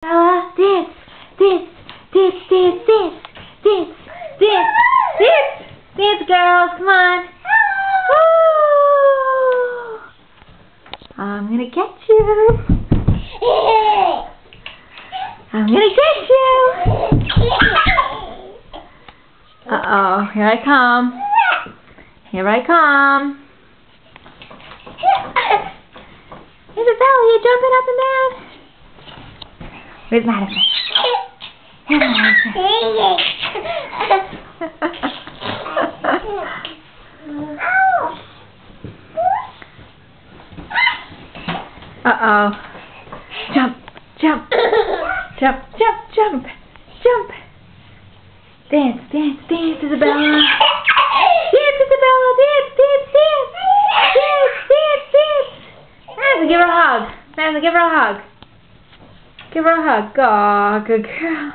Bella, dance, dance, dance, dance, dance, dance, dance, dance, dance, girls, come on. Woo! I'm gonna get you. I'm gonna get you. Uh-oh, here I come. Here I come. Isabella, you jumping up and down? Where's Madison? Here's Madison. Uh-oh. Jump, jump, jump, jump, jump, jump. Dance, dance, dance, Isabella. Dance, Isabella, dance, dance, dance. Dance, dance, dance. Madison, give her a hug. Madison, give her a hug. Give her a hug. Aw, good girl.